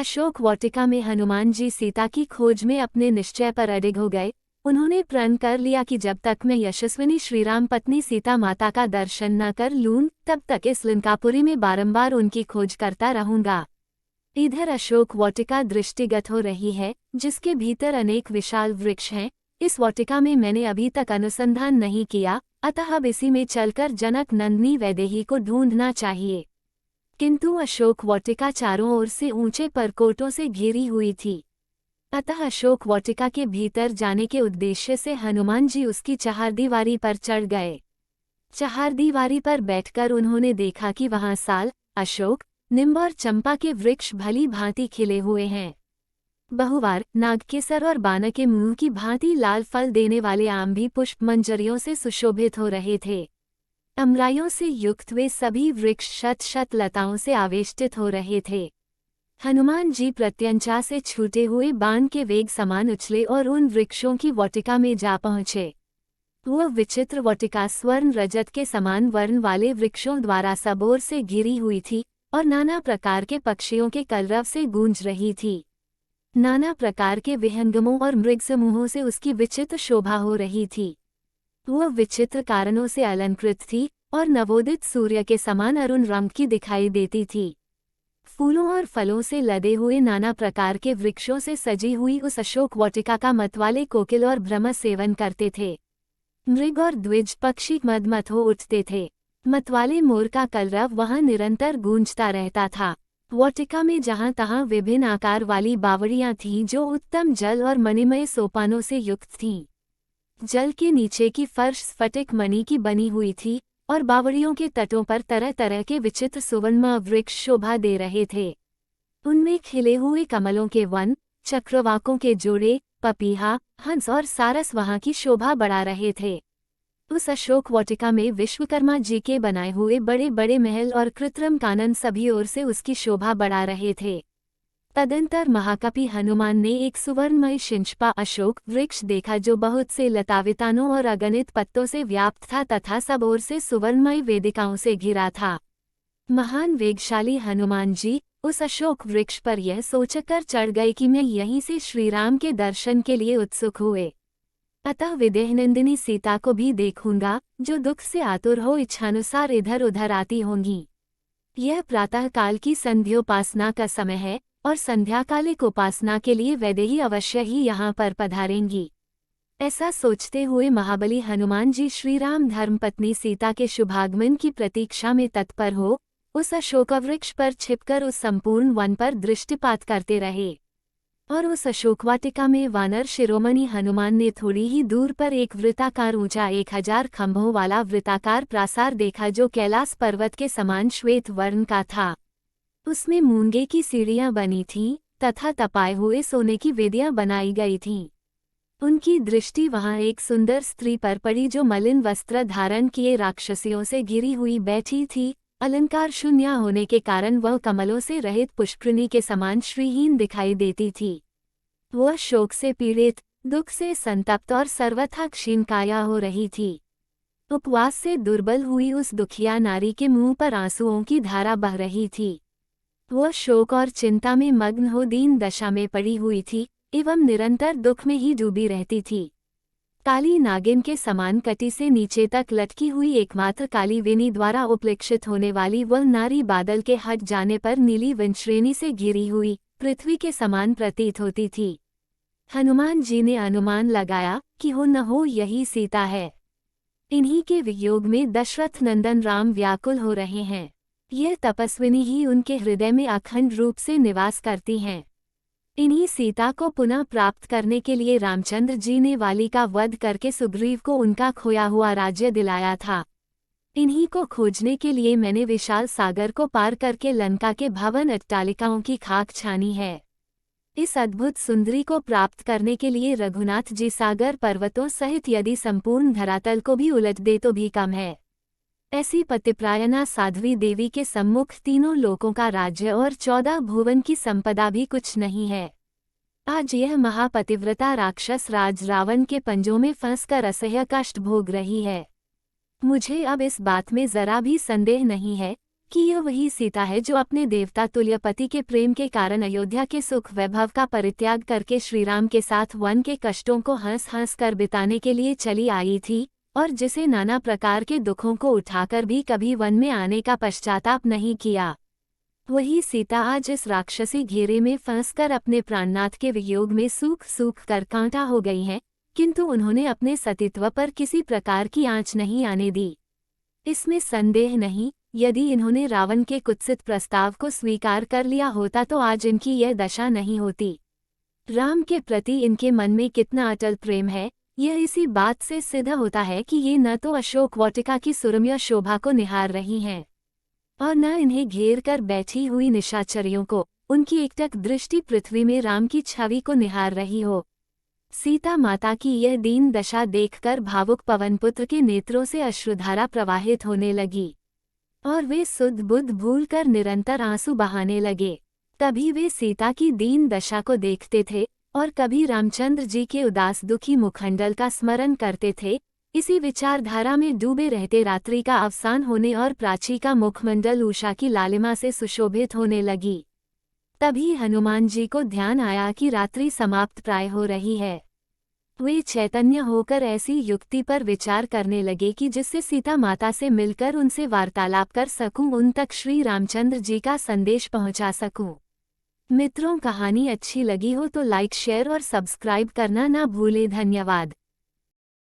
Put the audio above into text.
अशोक वाटिका में हनुमान जी सीता की खोज में अपने निश्चय पर अडिग हो गए। उन्होंने प्रण कर लिया कि जब तक मैं यशस्विनी श्रीराम पत्नी सीता माता का दर्शन न कर लूं, तब तक इस लंकापुरी में बारंबार उनकी खोज करता रहूंगा। इधर अशोक वाटिका दृष्टिगत हो रही है, जिसके भीतर अनेक विशाल वृक्ष हैं। इस वाटिका में मैंने अभी तक अनुसंधान नहीं किया, अतः अब इसी में चलकर जनक नंदिनी वैदेही को ढूंढना चाहिए। किंतु अशोक वाटिका चारों ओर से ऊंचे परकोटों से घिरी हुई थी, अतः अशोक वाटिका के भीतर जाने के उद्देश्य से हनुमान जी उसकी चहारदीवारी पर चढ़ गए। चहारदीवारी पर बैठकर उन्होंने देखा कि वहां साल, अशोक, नीम और चंपा के वृक्ष भली भांति खिले हुए हैं। बहुवार, नागकेसर और बान के मुंह की भांति लाल फल देने वाले आम भी पुष्प मंजरियों से सुशोभित हो रहे थे। अमराइयों से युक्त वे सभी वृक्ष शत शत लताओं से आवेष्टित हो रहे थे। हनुमान जी प्रत्यंचा से छूटे हुए बाण के वेग समान उछले और उन वृक्षों की वाटिका में जा पहुंचे। वह विचित्र वाटिका स्वर्ण रजत के समान वर्ण वाले वृक्षों द्वारा सब ओर से घिरी हुई थी और नाना प्रकार के पक्षियों के कलरव से गूंज रही थी। नाना प्रकार के विहंगमों और मृग समूहों से उसकी विचित्र शोभा हो रही थी। वह विचित्र कारणों से अलंकृत थी और नवोदित सूर्य के समान अरुण रंग की दिखाई देती थी। फूलों और फलों से लदे हुए नाना प्रकार के वृक्षों से सजी हुई उस अशोक वाटिका का मतवाले कोकिल और भ्रमर सेवन करते थे। मृग और द्विज पक्षी मदमथ हो उठते थे। मतवाले मोर का कलरव वहां निरंतर गूंजता रहता था। वाटिका में जहां तहां विभिन्न आकार वाली बावड़ियां थीं जो उत्तम जल और मणिमय सोपानों से युक्त थीं। जल के नीचे की फर्श स्फटिक मणि की बनी हुई थी और बावड़ियों के तटों पर तरह तरह के विचित्र सुवर्ण वृक्ष शोभा दे रहे थे। उनमें खिले हुए कमलों के वन, चक्रवाकों के जोड़े, पपीहा, हंस और सारस वहां की शोभा बढ़ा रहे थे। उस अशोक वाटिका में विश्वकर्मा जी के बनाए हुए बड़े बड़े महल और कृत्रिम कानन सभी ओर से उसकी शोभा बढ़ा रहे थे। तदंतर महाकपि हनुमान ने एक सुवर्णमय शिंशपा अशोक वृक्ष देखा जो बहुत से लतावितानों और अगणित पत्तों से व्याप्त था तथा सब ओर से सुवर्णमय वेदिकाओं से घिरा था। महान वेगशाली हनुमान जी उस अशोक वृक्ष पर यह सोचकर चढ़ गए कि मैं यहीं से श्रीराम के दर्शन के लिए उत्सुक हुए। अतः विदेहनंदिनी सीता को भी देखूंगा, जो दुख से आतुर हो इच्छानुसार इधर उधर आती होंगी। यह प्रातःकाल की संध्योपासना का समय है और संध्याकालिक उपासना के लिए वैदेही अवश्य ही यहाँ पर पधारेंगी। ऐसा सोचते हुए महाबली हनुमान जी श्रीराम धर्मपत्नी सीता के शुभागमन की प्रतीक्षा में तत्पर हो उस अशोकवृक्ष पर छिपकर उस संपूर्ण वन पर दृष्टिपात करते रहे। और उस अशोकवाटिका में वानर शिरोमणि हनुमान ने थोड़ी ही दूर पर एक वृत्ताकार ऊंचा 1000 खंभों वाला वृत्ताकार प्रासार देखा जो कैलाश पर्वत के समान श्वेत वर्ण का था। उसमें मूंगे की सीढ़ियां बनी थीं तथा तपाए हुए सोने की वेदियां बनाई गई थीं। उनकी दृष्टि वहां एक सुंदर स्त्री पर पड़ी जो मलिन वस्त्र धारण किए राक्षसियों से घिरी हुई बैठी थी। अलंकार शून्य होने के कारण वह कमलों से रहित पुष्करिणी के समान श्रीहीन दिखाई देती थी। वह शोक से पीड़ित, दुख से संतप्त और सर्वथा क्षीणकाया हो रही थी। उपवास से दुर्बल हुई उस दुखिया नारी के मुंह पर आंसुओं की धारा बह रही थी। वह शोक और चिंता में मग्न हो दीन दशा में पड़ी हुई थी एवं निरंतर दुख में ही डूबी रहती थी। काली नागिन के समान कटी से नीचे तक लटकी हुई एकमात्र काली वेणी द्वारा उपलक्षित होने वाली वह नारी बादल के हट जाने पर नीली वंश्रेणी से घिरी हुई पृथ्वी के समान प्रतीत होती थी। हनुमान जी ने अनुमान लगाया कि हो न हो यही सीता है। इन्हीं के वियोग में दशरथ नंदन राम व्याकुल हो रहे हैं। यह तपस्विनी ही उनके हृदय में अखंड रूप से निवास करती हैं। इन्हीं सीता को पुनः प्राप्त करने के लिए रामचंद्र जी ने वाली का वध करके सुग्रीव को उनका खोया हुआ राज्य दिलाया था। इन्हीं को खोजने के लिए मैंने विशाल सागर को पार करके लंका के भवन अट्टालिकाओं की खाक छानी है। इस अद्भुत सुंदरी को प्राप्त करने के लिए रघुनाथ जी सागर पर्वतों सहित यदि संपूर्ण धरातल को भी उलट दे तो भी कम है। ऐसी पतिप्रायना साध्वी देवी के सम्मुख तीनों लोकों का राज्य और 14 भुवन की संपदा भी कुछ नहीं है। आज यह महापतिव्रता राक्षस राज रावण के पंजों में फंसकर असह्य कष्ट भोग रही है। मुझे अब इस बात में जरा भी संदेह नहीं है कि यह वही सीता है जो अपने देवता तुल्य पति के प्रेम के कारण अयोध्या के सुख वैभव का परित्याग करके श्रीराम के साथ वन के कष्टों को हंस हंस कर बिताने के लिए चली आई थी, और जिसे नाना प्रकार के दुखों को उठाकर भी कभी वन में आने का पश्चाताप नहीं किया। वही सीता आज इस राक्षसी घेरे में फंसकर अपने प्राणनाथ के वियोग में सूख सूख कर कांटा हो गई हैं, किंतु उन्होंने अपने सतीत्व पर किसी प्रकार की आंच नहीं आने दी। इसमें संदेह नहीं, यदि इन्होंने रावण के कुत्सित प्रस्ताव को स्वीकार कर लिया होता तो आज इनकी यह दशा नहीं होती। राम के प्रति इनके मन में कितना अटल प्रेम है, यह इसी बात से सिद्ध होता है कि ये न तो अशोक वाटिका की सुरम्य शोभा को निहार रही हैं और न इन्हें घेर कर बैठी हुई निशाचरियों को, उनकी एकटक दृष्टि पृथ्वी में राम की छवि को निहार रही हो। सीता माता की यह दीन दशा देखकर भावुक पवनपुत्र के नेत्रों से अश्रुधारा प्रवाहित होने लगी और वे सुध बुध भूल कर निरंतर आंसू बहाने लगे। कभी वे सीता की दीन दशा को देखते थे और कभी रामचंद्र जी के उदास दुखी मुखमंडल का स्मरण करते थे। इसी विचारधारा में डूबे रहते रात्रि का अवसान होने और प्राची का मुखमंडल उषा की लालिमा से सुशोभित होने लगी। तभी हनुमान जी को ध्यान आया कि रात्रि समाप्त प्राय हो रही है। वे चैतन्य होकर ऐसी युक्ति पर विचार करने लगे कि जिससे सीता माता से मिलकर उनसे वार्तालाप कर सकूं, उन तक श्री रामचंद्र जी का संदेश पहुंचा सकूं। मित्रों, कहानी अच्छी लगी हो तो लाइक शेयर और सब्सक्राइब करना ना भूलें। धन्यवाद।